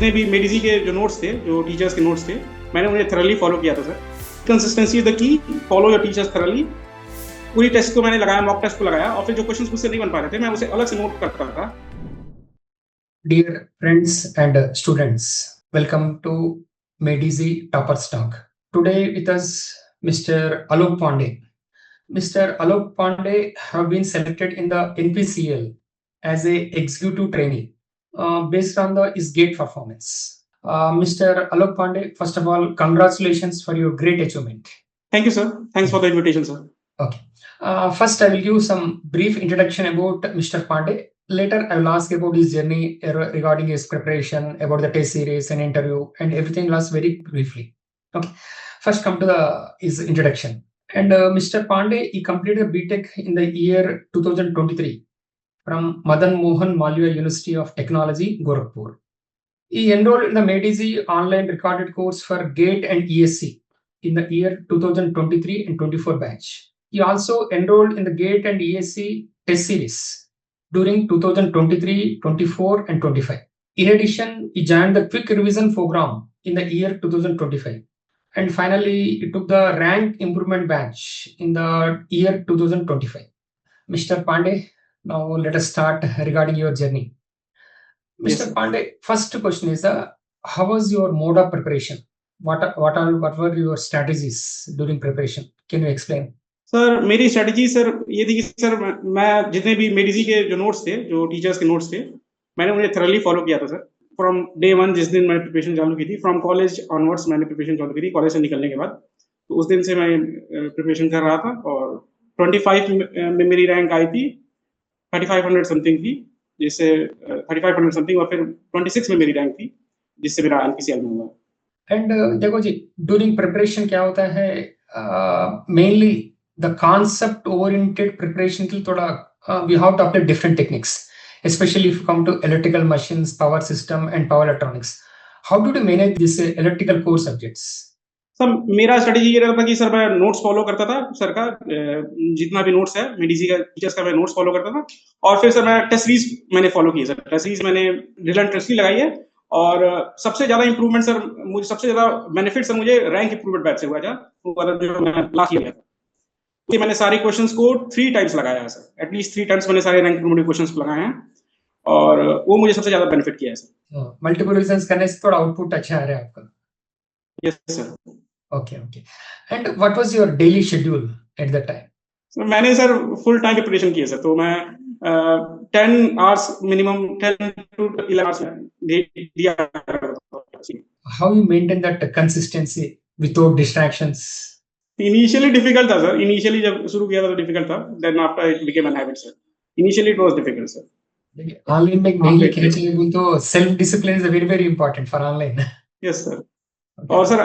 जितने भी मेडिजी के जो नोट्स थे, जो टीचर्स के नोट्स थे, मैंने उन्हें थरली फॉलो किया था sir. Consistency is the key, follow your teachers thoroughly. पूरी टेस्ट को मैंने लगाया, मॉक टेस्ट को लगाया, और फिर जो क्वेश्चंस मुझसे नहीं बन पा रहे थे मैं उसे अलग से नोट करता था। Dear friends and students, welcome to Medici Toppers Talk. Today with us Mr. Alok Pandey. Mr. Alok Pandey have been selected in the NPCL as a executive trainee based on his GATE performance. Mr. Alok Pandey, first of all, congratulations for your great achievement. Thank you, sir. Thanks for the invitation, sir. Okay. First, I will give some brief introduction about Mr. Pandey. Later, I will ask about his journey regarding his preparation, about the test series and interview, and everything else very briefly. Okay. First, come to his introduction. And Mr. Pandey, he completed BTech in the year 2023 from Madan Mohan Malviya University of Technology, Gorakhpur. He enrolled in the Medici online recorded course for GATE and ESC in the year 2023 and 24 batch. He also enrolled in the GATE and ESC test series during 2023, 24, and 25. In addition, he joined the quick revision program in the year 2025. And finally, he took the rank improvement batch in the year 2025. Mr. Pandey, now let us start regarding your journey. Mr. Yes. Pandey, first question is how was your mode of preparation? What were your strategies during preparation? Can you explain? Sir मेरी strategy sir ये थी कि sir मैं जितने भी मेडिजी के जो notes थे, जो टीचर्स के नोट्स थे, मैंने उन्हें थरली फॉलो किया था सर। फ्रॉम डे वन, जिस दिन मैंने प्रिपरेशन चालू की थी, फ्रॉम कॉलेज ऑनवर्ड्स मैंने प्रिपरेशन चालू की थी, कॉलेज से निकलने के बाद। तो उस दिन से मैं प्रिपरेशन कर रहा था, और 25 में मेरी रैंक आई थी, 3500 समथिंग थी, जिससे 3500 समथिंग, और फिर 26 में मेरी रैंक थी, जिससे मेरा एनपीसीएल में हुआ। एंड देखो जी, ड्यूरिंग प्रिपरेशन क्या होता है, mainly the concept oriented preparation के लिए थोड़ा we have to apply different techniques, especially if you come to electrical machines, power system and power electronics. How do you manage these electrical core subjects? Sir मेरा strategy ये रहता था कि sir मैं notes follow करता था sir का, जितना भी नोट्स है मेडिसी का, टीचर्स का, मैं नोट्स फॉलो करता था। और फिर सर मैं टेस्ट सीरीज मैंने फॉलो की है सर। टेस्ट सीरीज मैंने रिलेंटलेसली लगाई है, और सबसे ज्यादा इंप्रूवमेंट सर, मुझे सबसे ज्यादा बेनिफिट सर मुझे रैंक इंप्रूवमेंट बैच से हुआ था, जो मैं लास्ट ईयर था। मैंने सारे क्वेश्चंस को 3 टाइम्स लगाया है सर, एटलीस्ट 3 टाइम्स मैंने सारे रैंक इंप्रूवमेंट क्वेश्चंस को लगाए हैं, और वो मुझे सबसे ज्यादा बेनिफिट किया है सर। मल्टीपल रिविजन करने से थोड़ा आउटपुट अच्छा आ रहा है आपका। Yes sir. Okay. And what was your daily schedule at that time? So, मैंने सर फुल टाइम प्रिपरेशन की है सर। तो मैं 10 आवर्स मिनिमम, 10 to 11 आवर्स दिया। How you maintain that consistency without distractions? Initially difficult था sir. Initially जब शुरू किया था तो डिफिकल्ट था, then after it became an habit sir. Initially it was difficult sir. Online में मेनली कहना चाहिए तो self discipline is very very important for online. Yes sir. और सर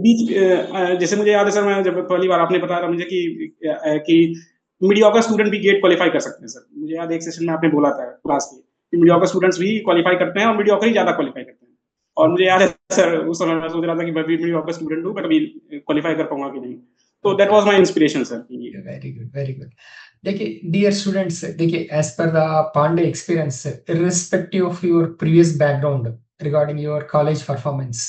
बीच जैसे मुझे याद है सर, मैं जब पहली बार आपने बताया था मुझे कि मीडियोकर स्टूडेंट भी गेट क्वालिफाई कर सकते हैं सर। मुझे याद है एक सेशन में आपने बोला था क्लास की मीडियोकर स्टूडेंट्स भी क्वालिफाई करते हैं, और मीडियोकर ही ज्यादा क्वालिफाई करते हैं। और मुझे याद है सर, उस समय मैं सोच रहा था कि मैं भी मीडियोकर स्टूडेंट हूँ, मैं कभी क्वालिफाई कर पाऊंगा कि नहीं। तो that was my inspiration sir. Very good, very good. देखिए डियर स्टूडेंट्स, देखिए as per the Pandey experience, irrespective of your previous background regarding your college performance,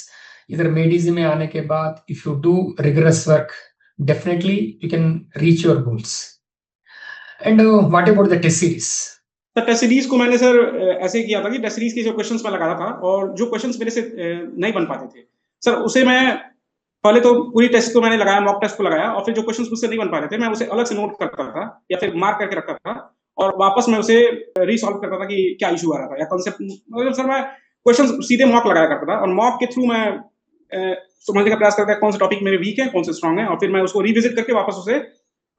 इधर मेडिजी में आने के बाद if you do rigorous work, definitely you can reach your goals. And what about the test series? तो test series को मैंने sir ऐसे किया था कि टेस्ट सीरीज के जो क्वेश्चंस मैं लगाता था, और जो क्वेश्चंस मेरे से नहीं बन पाते थे सर, उसे मैं पहले तो पूरी टेस्ट को मैंने लगाया, मॉक टेस्ट को लगाया, और फिर जो क्वेश्चंस मुझसे नहीं बन पा रहे थे मैं उसे अलग से नोट करता था, या फिर मार्क करके रखता था, और वापस मैं उसे रीसॉल्व करता था कि क्या इशू आ रहा था, या कॉन्सेप्ट। मतलब सर मैं क्वेश्चंस सीधे मॉक लगाया करता था, और मॉक के थ्रू मैं समझने का प्रयास करता है कौन सा टॉपिक मेरे वीक है, कौन से स्ट्रांग है, और फिर मैं उसको रिविजिट करके वापस उसे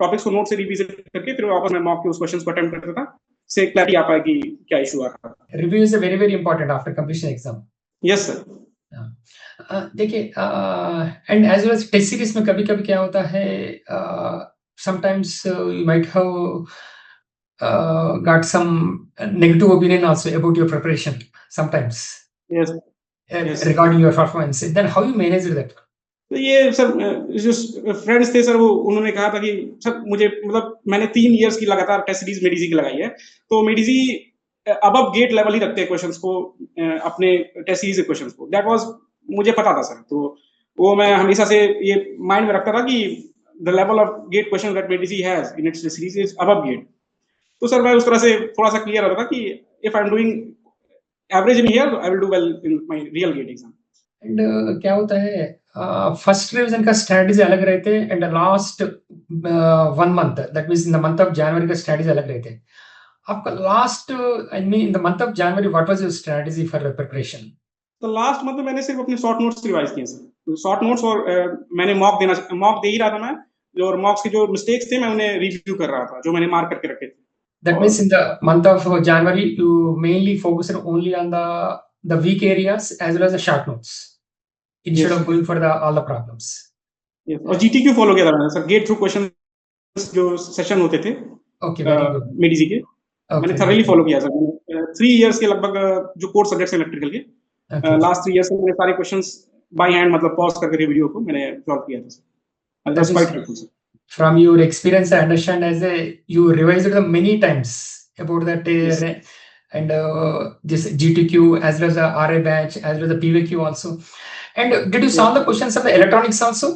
टॉपिक्स को नोट से रिविजिट करके फिर वापस मैं मॉक के उस क्वेश्चंस को अटेम्प्ट करता था, से क्लैरिटी आ पाए कि क्या इशू आ रहा था। Review is very very important after completion exam. Yes sir. देखिए and as well as test series में कभी कभी क्या होता है, sometimes you might have got some negative opinion also about your preparation sometimes. Yes. Regarding your performance, then how you manage that? तो ये sir जो फ्रेंड्स थे सर, वो उन्होंने कहा था कि सर मुझे, मतलब मैंने 3 इयर्स की लगातार टेस्ट सीरीज मेडिजी की लगाई है, तो मेडिजी अबव गेट लेवल ही रखते हैं क्वेश्चंस को, अपने टेस्ट सीरीज के क्वेश्चंस को। दैट वाज मुझे पता था सर, तो वो मैं हमेशा से ये माइंड में रखता था कि the level of GATE question that made easy has in its series is above GATE. तो सर मैं उस तरह से थोड़ा सा क्लियर होता था कि if I am doing average in here I will do well in my real GATE exam. And क्या होता है, फर्स्ट रिवीजन का स्ट्रेटजी अलग रहते हैं and last 1 month, that means in the month of January का स्ट्रेटजी अलग रहते हैं। आपका last, I mean in the month of January what was your strategy for preparation? तो लास्ट मंथ में मैंने सिर्फ अपने शॉर्ट नोट्स रिवाइज किए सर, तो शॉर्ट नोट्स, और मैंने मॉक दे ही रहा था मैं, और मॉक्स के जो मिस्टेक्स थे मैं उन्हें रिव्यू कर रहा था, जो मैंने मार्क करके रखे थे। That means in the month of January, you mainly focused only on the weak areas as well as the short notes instead of going for all the problems. Yes. और GTQ follow किया था मैंने sir, get through question जो session होते थे Okay, very good. Medici के, मैंने thoroughly follow किया सर। मैंने 3 इयर्स के लगभग जो कोर्स सब्जेक्ट्स हैं इलेक्ट्रिकल के, लास्ट 3 इयर्स में मैंने सारे क्वेश्चंस बाय हैंड, मतलब पॉज करके वीडियो को मैंने सॉल्व किया था sir. That's quite helpful sir. From your experience, I understand as you revised them many times about that Yes. and this GTQ as well as the RA batch as well as the PVQ also. And did you solve the questions of the electronics also?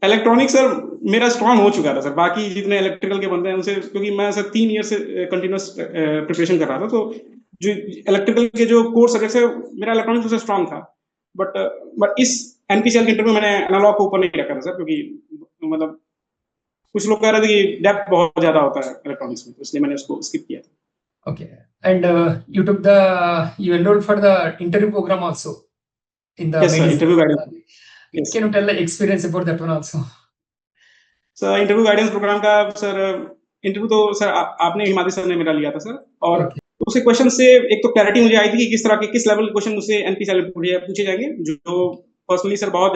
Electronics sir मेरा strong हो चुका था sir, बाकी जितने electrical के बंदे हैं उनसे, क्योंकि मैं सर 3 ईयर से कंटिन्यूअस प्रिपरेशन कर रहा था, तो जो इलेक्ट्रिकल के जो कोर्स सब्जेक्ट्स है मेरा इलेक्ट्रॉनिक्स से स्ट्रांग था। बट इस एनपीसीएल के इंटरव्यू मैंने एनालॉग को ऊपर नहीं रखा था सर, क्योंकि मतलब कुछ लोग कह रहे थे कि डेप्थ बहुत ज्यादा होता है इलेक्ट्रॉनिक्स में, तो इसलिए मैंने उसको स्किप किया था। Okay. And you enrolled for the interview program also in the Yes sir, interview guidance. Yes. Can you tell the experience about that one also? Sir interview guidance program का sir, interview तो sir आपने Himadri sir ने मेरा लिया था sir, और उसके question से एक तो क्लैरिटी मुझे आई थी कि किस तरह के, किस लेवल के क्वेश्चन मुझसे एनपीसीएल में पूछे जाएंगे, जो पर्सनली सर बहुत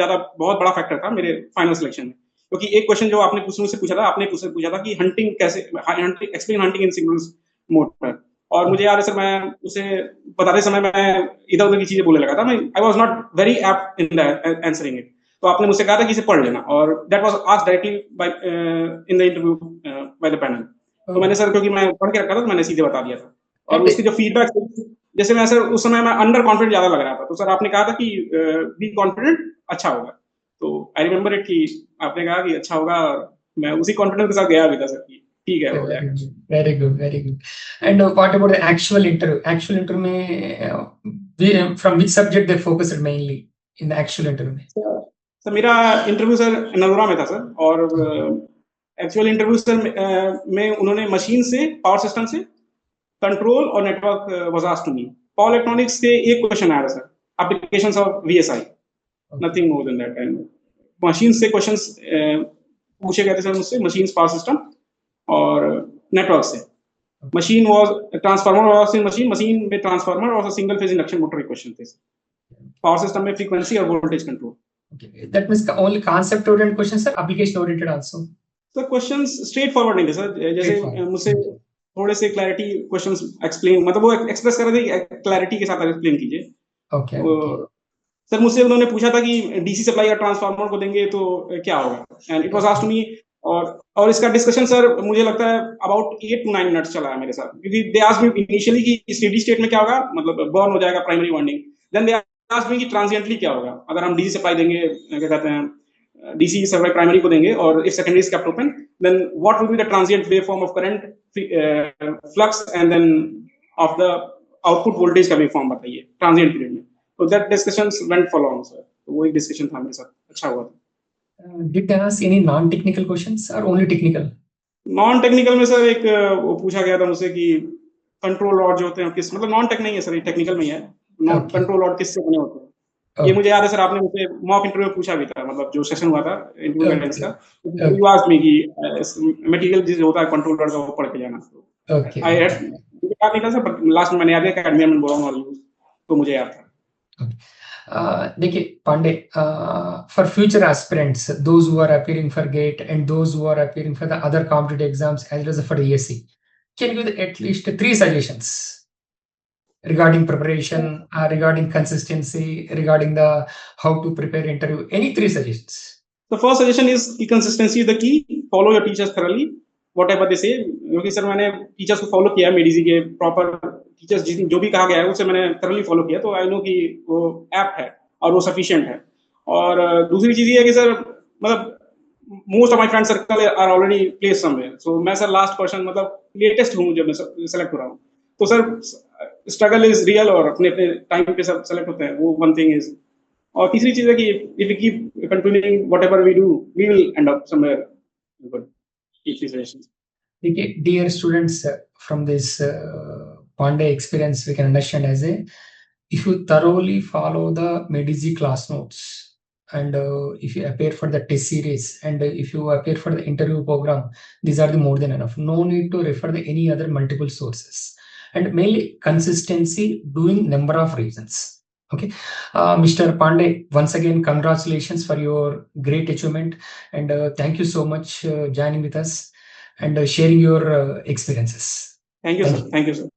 बड़ा फैक्टर था मेरे फाइनल सिलेक्शन में। क्योंकि एक क्वेश्चन जो आपने मुझसे पूछा था, आपने पूछा था कि हंटिंग कैसे, explain hunting in singles motor, और मुझे याद है सर मैं उसे बताते समय मैं इधर उधर की चीजें बोलने लगा था, मैं I was not very apt in answering it. तो आपने मुझसे कहा था कि इसे पढ़ लेना, और that was asked directly by in the interview by the panel. तो मैंने सर, क्योंकि मैं पढ़ के रखा था, तो मैंने सीधे बता दिया था। और उसकी जो फीडबैक, जैसे मैं सर उस समय मैं अंडर कॉन्फिडेंट ज्यादा लग रहा था, तो सर आपने कहा था कि बी कॉन्फिडेंट, अच्छा होगा। तो आई रिमेम्बर इट कि आपने कहा कि अच्छा होगा, मैं उसी कॉन्फिडेंस के साथ गया भी था सर कि ठीक है हो जाएगा। Very good, very good. And what about the actual interview? Actual interview में from which subject they focused mainly in the actual interview में? सर मेरा इंटरव्यू सर नलोरा में था सर, और एक्चुअल इंटरव्यू सर में उन्होंने मशीन से, पावर सिस्टम से, कंट्रोल और network was asked to me. Power electronics से एक क्वेश्चन आया था sir, applications of VSI, nothing more than that. And machine से क्वेश्चंस पूछे गए थे सर मुझसे, मशीन, पावर सिस्टम और नेटवर्क से। Machine was transformer, was in machine में ट्रांसफार्मर और सिंगल फेज इंडक्शन मोटर के क्वेश्चन थे। पावर सिस्टम में फ्रीक्वेंसी और voltage control. Okay, that means only concept oriented questions, sir, application oriented also? So questions straight forward नहीं थे sir, जैसे मुझसे थोड़े से क्लैरिटी क्वेश्चंस एक्सप्लेन, मतलब वो एक्सप्रेस कर रहे थे, क्लैरिटी के साथ एक्सप्लेन कीजिए। Okay. सर मुझसे उन्होंने पूछा था कि डीसी सप्लाई या ट्रांसफार्मर को देंगे तो क्या होगा, and it was asked me. और इसका डिस्कशन सर मुझे लगता है अबाउट 8 to 9 मिनट्स चला है मेरे साथ, क्योंकि दे आस्क्ड मी इनिशियली कि स्टेडी स्टेट में क्या होगा, मतलब बर्न हो जाएगा primary winding, then they asked me कि ट्रांजिएंटली क्या होगा अगर हम डीसी सप्लाई देंगे, क्या कहते हैं, डीसी सप्लाई प्राइमरी को देंगे, और if secondary is kept open, then what will be the transient wave form of current, flux and then of the output voltage का वेव फॉर्म बताइए ट्रांजिएंट पीरियड में। तो that discussions went for long sir, तो वो एक discussion था मेरे साथ, अच्छा हुआ था। Did they ask any non-technical questions or only technical? Non technical में सर एक वो पूछा गया था मुझसे कि कंट्रोल रॉड जो होते हैं किस, मतलब नॉन टेक नहीं है सर, ये टेक्निकल में ही है, कंट्रोल रॉड किससे बने होते हैं। ये मुझे याद है सर, आपने मुझसे मॉक इंटरव्यू में पूछा भी था, मतलब जो सेशन हुआ था इंटरव्यू गाइडेंस का, यू आस्क्ड मी कि मटेरियल जो होता है कंट्रोल रॉड का वो पढ़ के जाना। Okay. आई हैड, मुझे याद नहीं था सर, लास्ट में मैंने याद किया एडमिन बोलूंगा यूज, तो मुझे याद था। देखिए Pandey, for future aspirants, those who are appearing for GATE and those who are appearing for the other competitive exams as well as for ESC, can you give at least 3 suggestions regarding preparation, regarding consistency, regarding the how to prepare interview? Any 3 suggestions? The first suggestion is consistency is the key. Follow your teachers thoroughly, whatever they say. क्योंकि sir मैंने teachers को follow किया Medici के, proper teachers जो भी कहा गया है उसे मैंने thoroughly फॉलो किया, तो आई नो कि वो ऐप है और वो सफिशिएंट है। और दूसरी चीज ये है कि सर मतलब most of my friend circle are already place somewhere, so मैं सर लास्ट पर्सन मतलब लेटेस्ट हूँ जब मैं सेलेक्ट हो रहा हूँ, तो सर स्ट्रगल इज रियल और अपने अपने टाइम पे सब सेलेक्ट होते हैं, वो वन थिंग इज। और तीसरी चीज है कि if we keep continuing whatever we do we will end up somewhere good. तीसरी सजेशन। देखिए dear students, from this Pandey experience we can understand as a, if you thoroughly follow the Medici class notes and if you appear for the test series and if you appear for the interview program, these are the more than enough. No need to refer the any other multiple sources, and mainly consistency doing number of reasons. Okay, Mr. Pandey, once again congratulations for your great achievement, and thank you so much joining with us and sharing your experiences. Thank you, sir. Thank you, sir.